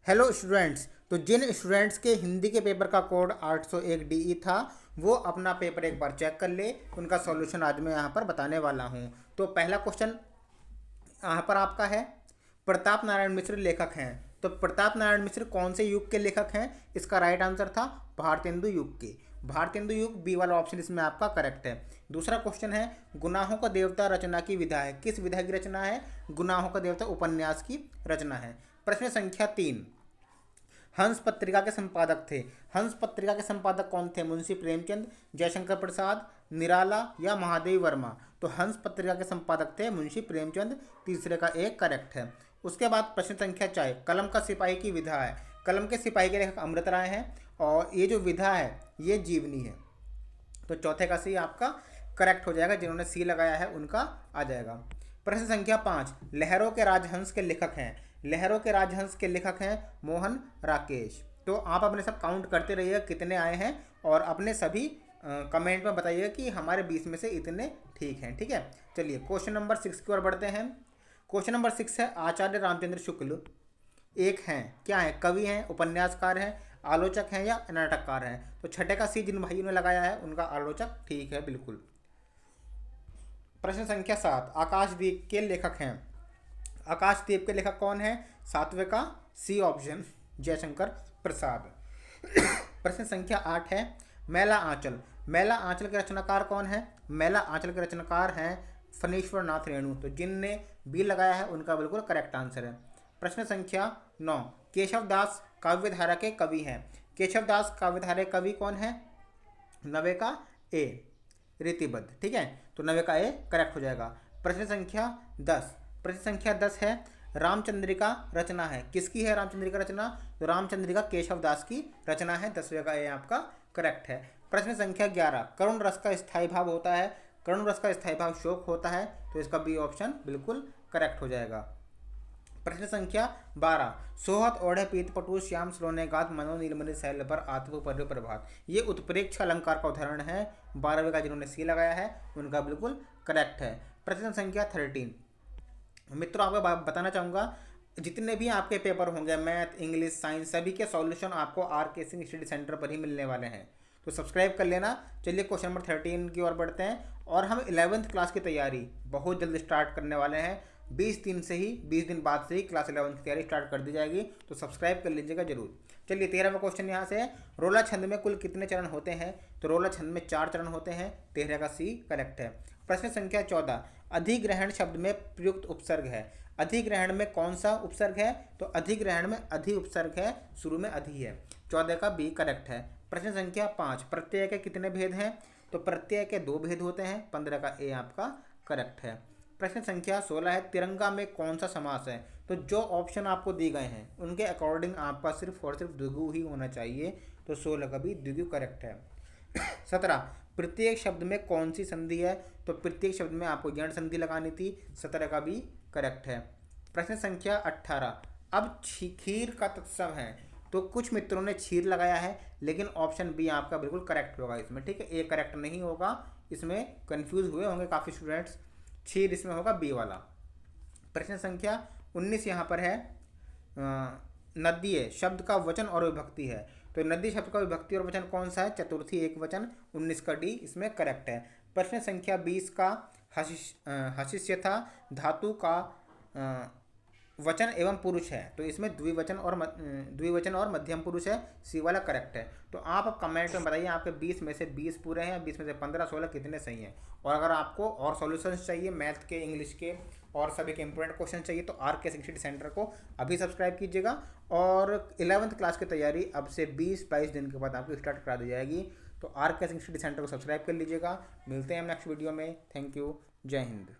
Hello students. तो जिन students के हिंदी के पेपर का कोड 801 DE था वो अपना पेपर एक बार चेक कर ले। उनका सॉल्यूशन आज मैं यहाँ पर बताने वाला हूँ। तो पहला क्वेश्चन यहाँ पर आपका है, प्रताप नारायण मिश्र लेखक हैं। तो प्रताप नारायण मिश्र कौन से युग के लेखक हैं? इसका राइट आंसर था भारतेंदु युग के। भारतेंदु युग बी वाला ऑप्शन इसमें आपका करेक्ट है। दूसरा क्वेश्चन है, गुनाहों का देवता रचना की विधा है। किस विधा की रचना है? गुनाहों का देवता उपन्यास की रचना है। प्रश्न संख्या 3, हंस पत्रिका के संपादक थे। हंस पत्रिका के संपादक कौन थे? मुंशी प्रेमचंद, जयशंकर प्रसाद, निराला या महादेवी वर्मा? तो हंस पत्रिका के संपादक थे मुंशी प्रेमचंद। तीसरे का एक करेक्ट है। उसके बाद प्रश्न संख्या 4, कलम का सिपाही की विधा है। कलम के सिपाही के लेखक अमृत राय हैं और ये जो विधा है ये जीवनी है। तो चौथे का सी आपका करेक्ट हो जाएगा। जिन्होंने सी लगाया है उनका आ जाएगा। प्रश्न संख्या 5, लहरों के राजहंस के लेखक हैं। लहरों के राजहंस के लेखक हैं मोहन राकेश। तो आप अपने सब काउंट करते रहिए कितने आए हैं और अपने सभी कमेंट में बताइएगा कि हमारे 20 में से इतने ठीक हैं। ठीक है, चलिए क्वेश्चन नंबर 6 की ओर बढ़ते हैं। क्वेश्चन नंबर 6 है, आचार्य रामचंद्र शुक्ल एक हैं, क्या है? कवि हैं, उपन्यासकार हैं, आलोचक हैं या नाटककार हैं? तो छठे का सी जिन भाइयों ने लगाया है उनका आलोचक ठीक है बिल्कुल। प्रश्न संख्या 7, आकाशदीप के लेखक हैं। आकाशदीप के लेखक कौन है? सातवें का सी ऑप्शन जयशंकर प्रसाद। प्रश्न संख्या 8 है, मैला आंचल। मैला आंचल के रचनाकार कौन है? मैला आंचल के रचनाकार हैं फणीश्वर नाथ रेणु। तो जिनने बी लगाया है उनका बिल्कुल करेक्ट आंसर है। प्रश्न संख्या 9, केशवदास काव्यधारा के कवि हैं। केशवदास काव्यधारा के कवि कौन है? नवे का ए रीतिबद्ध। ठीक है, तो नवे का ए करेक्ट हो जाएगा। प्रश्न संख्या 10, प्रश्न संख्या 10 है, रामचंद्रिका रचना है। किसकी है रामचंद्रिका रचना? तो रामचंद्रिका केशवदास की रचना है। 10वें का ए आपका करेक्ट है। प्रश्न संख्या 11, करुण रस का स्थायी भाव होता है। करुण रस का स्थायी भाव शोक होता है। तो इसका बी ऑप्शन बिल्कुल करेक्ट हो जाएगा। प्रश्न संख्या 12, सोहत ओढ़े पीत पटु श्याम सलोने गात मनो नीलमणि शैल पर आत्म पर प्रभात। ये उत्प्रेक्ष अलंकार का उदाहरण है। 12वें का जिन्होंने सी लगाया है उनका बिल्कुल करेक्ट है। प्रश्न संख्या 13, मित्रों आपको बताना चाहूँगा जितने भी आपके पेपर होंगे मैथ, इंग्लिश, साइंस, सभी के सॉल्यूशन आपको आर.के. सिंह स्टडी सेंटर पर ही मिलने वाले हैं। तो सब्सक्राइब कर लेना। चलिए क्वेश्चन नंबर 13 की ओर बढ़ते हैं। और हम 11th क्लास की तैयारी बहुत जल्द स्टार्ट करने वाले हैं। 20 दिन बाद से ही क्लास 11 की तैयारी स्टार्ट कर दी जाएगी। तो सब्सक्राइब कर लीजिएगा जरूर। चलिए 13वां क्वेश्चन यहाँ से है, रोला छंद में कुल कितने चरण होते हैं? तो रोला छंद में 4 चरण होते हैं। 13 का सी करेक्ट है। प्रश्न संख्या 14, अधिग्रहण शब्द में प्रयुक्त उपसर्ग है। अधिग्रहण में कौन सा उपसर्ग है? तो अधिग्रहण में अधि उपसर्ग है, शुरू में अधि है। 14 का बी करेक्ट है। प्रश्न संख्या 5, प्रत्यय के कितने भेद हैं? तो प्रत्यय के 2 भेद होते हैं। 15 का ए आपका करेक्ट है। प्रश्न संख्या 16 है, तिरंगा में कौन सा समास है? तो जो ऑप्शन आपको दिए गए हैं उनके अकॉर्डिंग आपका सिर्फ और सिर्फ द्विगु ही होना चाहिए। तो 16 का भी द्विगु करेक्ट है। 17, प्रत्येक शब्द में कौन सी संधि है? तो प्रत्येक शब्द में आपको यण संधि लगानी थी। 17 का भी करेक्ट है। प्रश्न संख्या 18, अब खीर का तत्सम है। तो कुछ मित्रों ने क्षीर लगाया है लेकिन ऑप्शन बी आपका बिल्कुल करेक्ट होगा इसमें। ठीक है, ए करेक्ट नहीं होगा, इसमें कंफ्यूज हुए होंगे काफ़ी स्टूडेंट्स। क्षीर इसमें होगा बी वाला। प्रश्न संख्या 19 यहाँ पर है, नदीय शब्द का वचन और विभक्ति है। तो नदी शब्द का विभक्ति और वचन कौन सा है? चतुर्थी एक वचन। 19 का डी इसमें करेक्ट है। प्रश्न संख्या 20 का हशिष्य था धातु का वचन एवं पुरुष है। तो इसमें द्विवचन और मध्यम पुरुष है। सी वाला करेक्ट है। तो आप कमेंट में बताइए आपके 20 में से 20 पूरे हैं, 20 में से 15, 16 कितने सही हैं। और अगर आपको और सॉल्यूशंस चाहिए मैथ के, इंग्लिश के और सभी के इंपॉर्टेंट क्वेश्चन चाहिए तो आर.के. सिंह स्टडी सेंटर को अभी सब्सक्राइब कीजिएगा। और 11th क्लास की तैयारी अब से 20-22 दिन के बाद आपको स्टार्ट करा दी जाएगी। तो आर.के. सिंह स्टडी सेंटर को सब्सक्राइब कर लीजिएगा। मिलते हैं नेक्स्ट वीडियो में। थैंक यू, जय हिंद।